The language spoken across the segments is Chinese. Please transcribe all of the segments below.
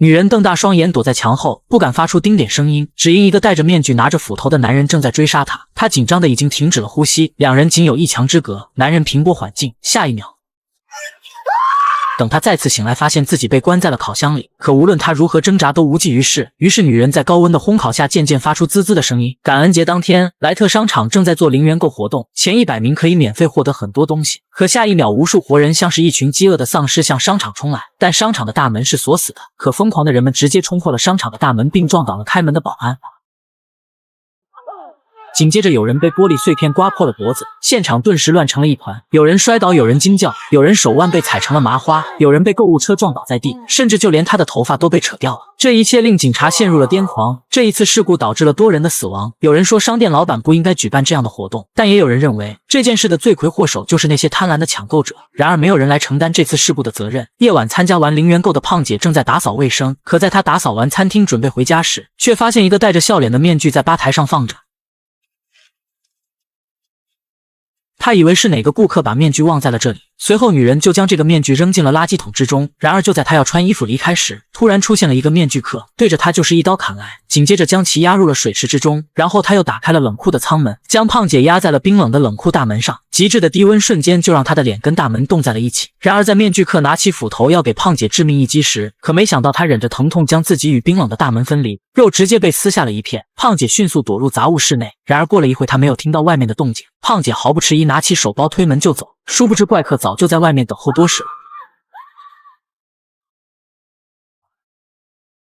女人瞪大双眼躲在墙后，不敢发出丁点声音，只因一个戴着面具拿着斧头的男人正在追杀她。她紧张的已经停止了呼吸，两人仅有1墙之隔。男人平波缓进，下一秒，等他再次醒来，发现自己被关在了烤箱里，可无论他如何挣扎都无济于事。于是女人在高温的烘烤下渐渐发出滋滋的声音。感恩节当天，莱特商场正在做零元购活动，前100名可以免费获得很多东西。可下一秒，无数活人像是一群饥饿的丧尸向商场冲来，但商场的大门是锁死的。可疯狂的人们直接冲破了商场的大门，并撞倒了开门的保安。紧接着有人被玻璃碎片刮破了脖子，现场顿时乱成了一团，有人摔倒，有人惊叫，有人手腕被踩成了麻花，有人被购物车撞倒在地，甚至就连他的头发都被扯掉了。这一切令警察陷入了癫狂。这一次事故导致了多人的死亡，有人说商店老板不应该举办这样的活动，但也有人认为这件事的罪魁祸首就是那些贪婪的抢购者。然而没有人来承担这次事故的责任。夜晚参加完零元购的胖姐正在打扫卫生，可在她打扫完餐厅准备回家时，却发现一个戴着笑脸的面具在吧台上放着。他以为是哪个顾客把面具忘在了这里，随后女人就将这个面具扔进了垃圾桶之中。然而就在他要穿衣服离开时，突然出现了一个面具客，对着他就是一刀砍来，紧接着将其压入了水池之中。然后他又打开了冷库的舱门，将胖姐压在了冰冷的冷库大门上。极致的低温瞬间就让他的脸跟大门冻在了一起。然而在面具客拿起斧头要给胖姐致命一击时，可没想到他忍着疼痛将自己与冰冷的大门分离，肉直接被撕下了一片。胖姐迅速躲入杂物室内，然而过了一会，她没有听到外面的动静。胖姐毫不迟疑拿起手包推门就走，殊不知怪客早就在外面等候多时了。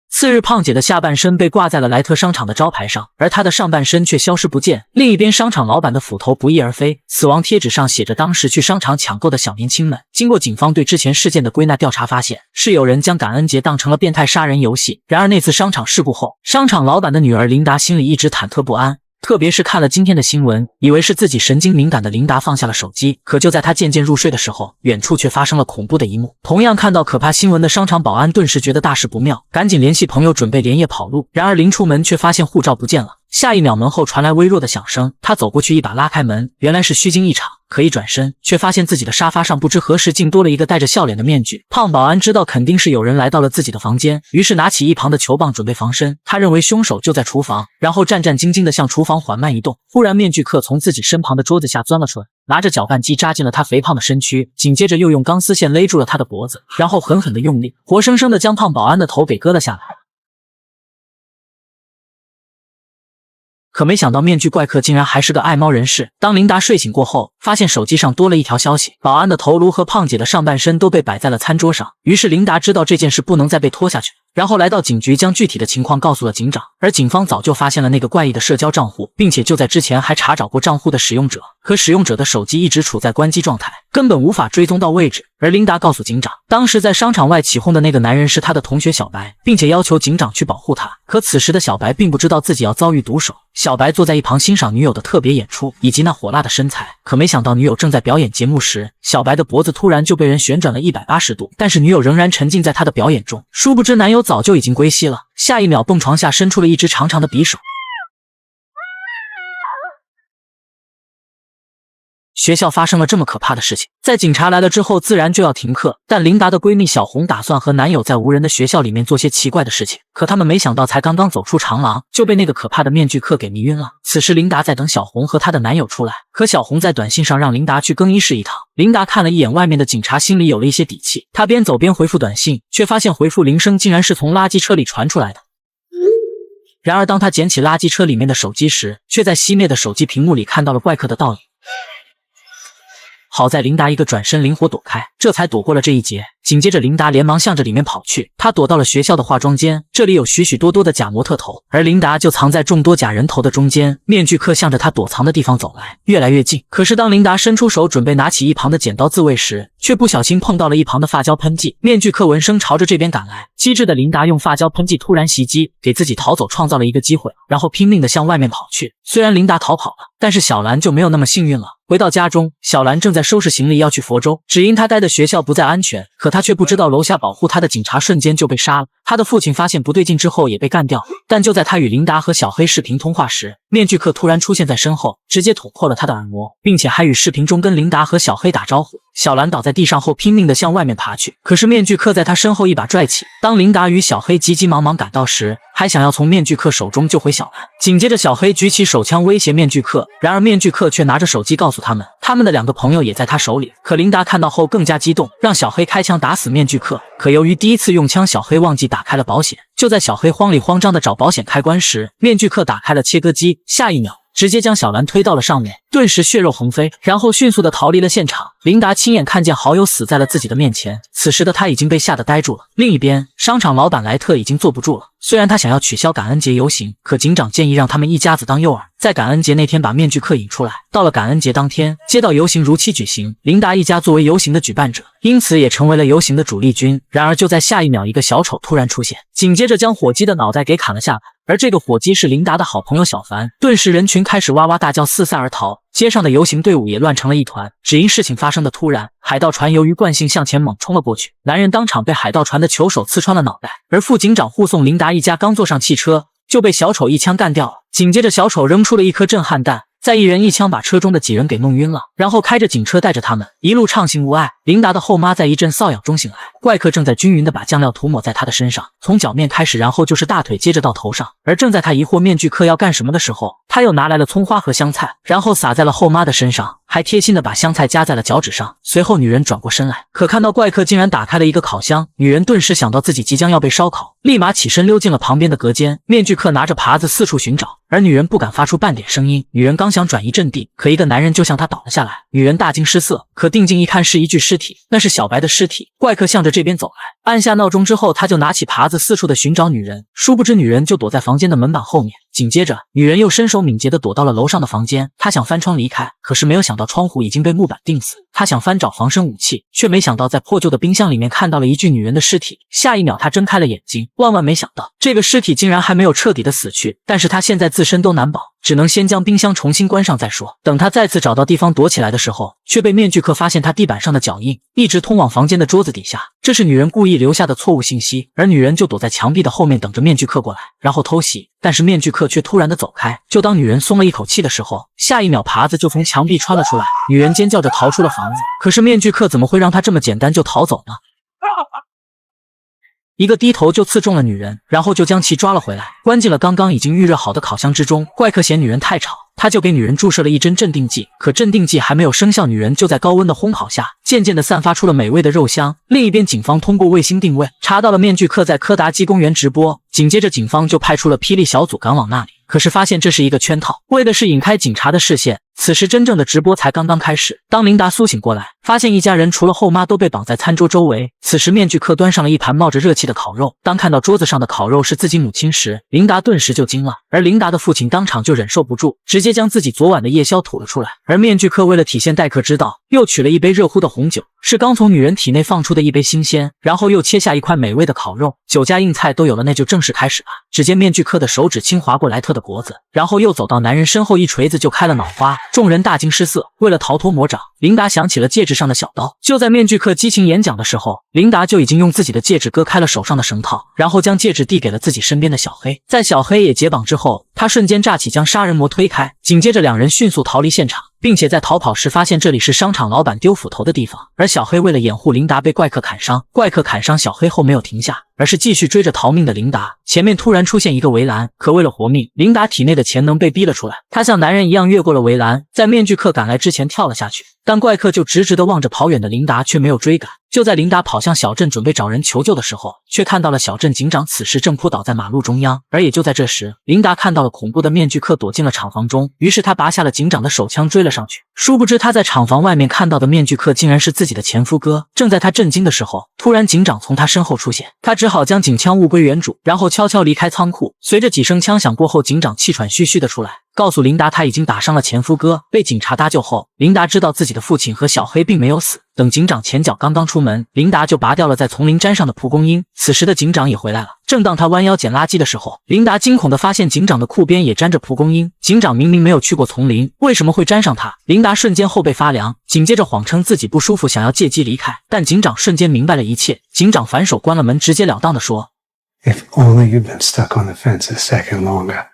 次日，胖姐的下半身被挂在了莱特商场的招牌上，而她的上半身却消失不见。另一边，商场老板的斧头不翼而飞，死亡贴纸上写着当时去商场抢购的小年轻们。经过警方对之前事件的归纳调查，发现是有人将感恩节当成了变态杀人游戏。然而那次商场事故后，商场老板的女儿琳达心里一直忐忑不安。特别是看了今天的新闻，以为是自己神经敏感的琳达放下了手机，可就在她渐渐入睡的时候，远处却发生了恐怖的一幕。同样看到可怕新闻的商场保安顿时觉得大事不妙，赶紧联系朋友准备连夜跑路。然而临出门却发现护照不见了。下一秒门后传来微弱的响声，他走过去一把拉开门，原来是虚惊一场。可一转身，却发现自己的沙发上不知何时竟多了一个戴着笑脸的面具。胖保安知道肯定是有人来到了自己的房间，于是拿起一旁的球棒准备防身。他认为凶手就在厨房，然后战战兢兢地向厨房缓慢移动。忽然面具客从自己身旁的桌子下钻了出来，拿着搅拌机扎进了他肥胖的身躯，紧接着又用钢丝线勒住了他的脖子，然后狠狠地用力，活生生地将胖保安的头给割了下来。可没想到面具怪客竟然还是个爱猫人士。当琳达睡醒过后，发现手机上多了一条消息，保安的头颅和胖姐的上半身都被摆在了餐桌上。于是琳达知道这件事不能再被拖下去，然后来到警局将具体的情况告诉了警长。而警方早就发现了那个怪异的社交账户，并且就在之前还查找过账户的使用者，可使用者的手机一直处在关机状态，根本无法追踪到位置。而琳达告诉警长，当时在商场外起哄的那个男人是他的同学小白，并且要求警长去保护他。可此时的小白并不知道自己要遭遇毒手。小白坐在一旁欣赏女友的特别演出以及那火辣的身材，可没想到女友正在表演节目时，小白的脖子突然就被人旋转了180度，但是女友仍然沉浸在他的表演中。殊不知男友早就已经归西了，下一秒蹦床下伸出了一只长长的匕首。学校发生了这么可怕的事情，在警察来了之后自然就要停课，但琳达的闺蜜小红打算和男友在无人的学校里面做些奇怪的事情，可他们没想到才刚刚走出长廊，就被那个可怕的面具客给迷晕了。此时琳达在等小红和她的男友出来，可小红在短信上让琳达去更衣室一趟。琳达看了一眼外面的警察，心里有了一些底气，她边走边回复短信，却发现回复铃声竟然是从垃圾车里传出来的。然而当她捡起垃圾车里面的手机时，却在熄灭的手机屏幕里看到了怪客的倒影。好在琳达一个转身灵活躲开，这才躲过了这一劫。紧接着琳达连忙向着里面跑去，她躲到了学校的化妆间，这里有许许多多的假模特头，而琳达就藏在众多假人头的中间。面具客向着她躲藏的地方走来，越来越近。可是当琳达伸出手准备拿起一旁的剪刀自卫时，却不小心碰到了一旁的发胶喷剂。面具客闻声朝着这边赶来，机智的琳达用发胶喷剂突然袭击，给自己逃走创造了一个机会，然后拼命地向外面跑去。虽然琳达逃跑了，但是小兰就没有那么幸运了。回到家中，小兰正在收拾行李要去佛州，只因她待的学校不再安全，可她他却不知道楼下保护他的警察瞬间就被杀了。他的父亲发现不对劲之后也被干掉了。但就在他与琳达和小黑视频通话时，面具客突然出现在身后，直接捅破了他的耳膜，并且还与视频中跟琳达和小黑打招呼。小兰倒在地上后拼命地向外面爬去，可是面具客在他身后一把拽起。当琳达与小黑急急忙忙赶到时，还想要从面具客手中救回小兰。紧接着小黑举起手枪威胁面具客，然而面具客却拿着手机告诉他们，他们的2个朋友也在他手里。可琳达看到后更加激动，让小黑开枪打死面具客。可由于第一次用枪，小黑忘记打开了保险。就在小黑慌里慌张地找保险开关时，面具客打开了切割机，下一秒直接将小兰推到了上面，顿时血肉横飞，然后迅速地逃离了现场。琳达亲眼看见好友死在了自己的面前，此时的她已经被吓得呆住了。另一边，商场老板莱特已经坐不住了，虽然他想要取消感恩节游行，可警长建议让他们一家子当诱饵，在感恩节那天把面具客引出来。到了感恩节当天，街道游行如期举行，琳达一家作为游行的举办者，因此也成为了游行的主力军。然而就在下一秒，一个小丑突然出现，紧接着将火鸡的脑袋给砍了下来。而这个火鸡是琳达的好朋友小凡，顿时人群开始哇哇大叫，四散而逃。街上的游行队伍也乱成了一团，只因事情发生的突然，海盗船由于惯性向前猛冲了过去，男人当场被海盗船的球手刺穿了脑袋。而副警长护送琳达一家刚坐上汽车，就被小丑一枪干掉了。紧接着小丑扔出了一颗震撼弹，再一人一枪把车中的几人给弄晕了，然后开着警车带着他们一路畅行无碍。琳达的后妈在一阵瘙痒中醒来，怪客正在均匀地把酱料涂抹在她的身上，从脚面开始，然后就是大腿，接着到头上。而正在她疑惑面具客要干什么的时候，他又拿来了葱花和香菜，然后撒在了后妈的身上，还贴心地把香菜夹在了脚趾上。随后女人转过身来，可看到怪客竟然打开了一个烤箱，女人顿时想到自己即将要被烧烤，立马起身溜进了旁边的隔间。面具客拿着耙子四处寻找，而女人不敢发出半点声音。女人刚想转移阵地，可一个男人就向她倒了下来，女人大惊失色，可定睛一看是一具尸体，那是小白的尸体。怪客向着这边走来，按下闹钟之后，他就拿起耙子四处的寻找女人，殊不知女人就躲在房间的门板后面。紧接着女人又身手敏捷地躲到了楼上的房间，她想翻窗离开，可是没有想到窗户已经被木板钉死。她想翻找防身武器，却没想到在破旧的冰箱里面看到了一具女人的尸体。下一秒她睁开了眼睛，万万没想到这个尸体竟然还没有彻底的死去，但是她现在自身都难保，只能先将冰箱重新关上再说。等她再次找到地方躲起来的时候，却被面具客发现她地板上的脚印一直通往房间的桌子底下，这是女人故意留下的错误信息。而女人就躲在墙壁的后面等着面具客过来，然后偷袭。但是面具客却突然的走开，就当女人松了一口气的时候，下一秒耙子就从墙壁穿了出来，女人尖叫着逃出了房子。可是面具客怎么会让她这么简单就逃走呢？一个低头就刺中了女人，然后就将其抓了回来，关进了刚刚已经预热好的烤箱之中。怪客嫌女人太吵，他就给女人注射了一针镇定剂，可镇定剂还没有生效，女人就在高温的烘烤下渐渐地散发出了美味的肉香。另一边，警方通过卫星定位查到了面具客在柯达基公园直播，紧接着警方就派出了霹雳小组赶往那里，可是发现这是一个圈套，为的是引开警察的视线。此时真正的直播才刚刚开始，当琳达苏醒过来，发现一家人除了后妈都被绑在餐桌周围。此时面具客端上了一盘冒着热气的烤肉，当看到桌子上的烤肉是自己母亲时，琳达顿时就惊了，而琳达的父亲当场就忍受不住，直接将自己昨晚的夜宵吐了出来。而面具客为了体现待客之道，又取了一杯热乎的红酒，是刚从女人体内放出的一杯新鲜，然后又切下一块美味的烤肉，酒加硬菜都有了，那就正式开始吧。只见面具客的手指轻划过莱特的脖子，然后又走到男人身后，一锤子就开了脑花，众人大惊失色。为了逃脱魔掌，琳达想起了戒指上的小刀，就在面具客激情演讲的时候，琳达就已经用自己的戒指割开了手上的绳套，然后将戒指递给了自己身边的小黑。在小黑也解绑之后，他瞬间炸起将杀人魔推开，紧接着两人迅速逃离现场，并且在逃跑时发现这里是商场老板丢斧头的地方。而小黑为了掩护琳达被怪客砍伤，怪客砍伤小黑后没有停下，而是继续追着逃命的琳达。前面突然出现一个围栏，可为了活命，琳达体内的潜能被逼了出来，她像男人一样越过了围栏，在面具客赶来之前跳了下去。但怪客就直直地望着跑远的琳达，却没有追赶。就在琳达跑向小镇准备找人求救的时候，却看到了小镇警长此时正扑倒在马路中央。而也就在这时，琳达看到了恐怖的面具客躲进了厂房中，于是他拔下了警长的手枪追了上去。殊不知他在厂房外面看到的面具客竟然是自己的前夫哥。正在他震惊的时候，突然警长从他身后出现，他只好将警枪物归原主，然后悄悄离开仓库。随着几声枪响过后，警长气喘吁吁的出来，告诉琳达他已经打伤了前夫哥，被警察搭救后，琳达知道自己的父亲和小黑并没有死。等警长前脚刚刚出门，琳达就拔掉了在丛林粘上的蒲公英。此时的警长也回来了，正当他弯腰捡垃圾的时候，琳达惊恐地发现警长的裤边也沾着蒲公英。警长明明没有去过丛林，为什么会沾上它？琳达瞬间后背发凉，紧接着谎称自己不舒服，想要借机离开。但警长瞬间明白了一切，警长反手关了门，直截了当地说 If only you'd been stuck on the fence a second longer.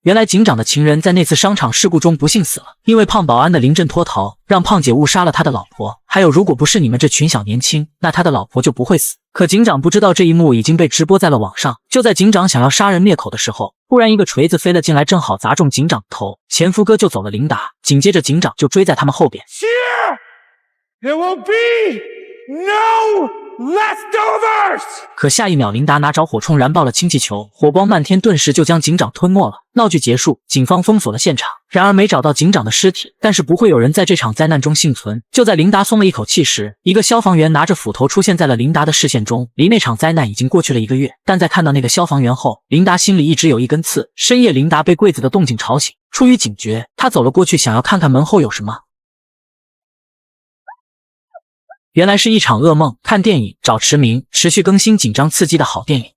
原来警长的情人在那次商场事故中不幸死了，因为胖保安的临阵脱逃，让胖姐误杀了他的老婆。还有，如果不是你们这群小年轻，那他的老婆就不会死。可警长不知道这一幕已经被直播在了网上。就在警长想要杀人灭口的时候，突然一个锤子飞了进来，正好砸中警长的头，前夫哥就走了琳达，紧接着警长就追在他们后边。There will be no leftovers! 可下一秒，琳达拿着火铳燃爆了氢气球，火光漫天，顿时就将警长吞没了。闹剧结束，警方封锁了现场，然而没找到警长的尸体。但是不会有人在这场灾难中幸存。就在琳达松了一口气时，一个消防员拿着斧头出现在了琳达的视线中。离那场灾难已经过去了1个月，但在看到那个消防员后，琳达心里一直有一根刺。深夜，琳达被柜子的动静吵醒，出于警觉，她走了过去，想要看看门后有什么。原来是一场噩梦。看电影找驰名，持续更新，紧张刺激的好电影。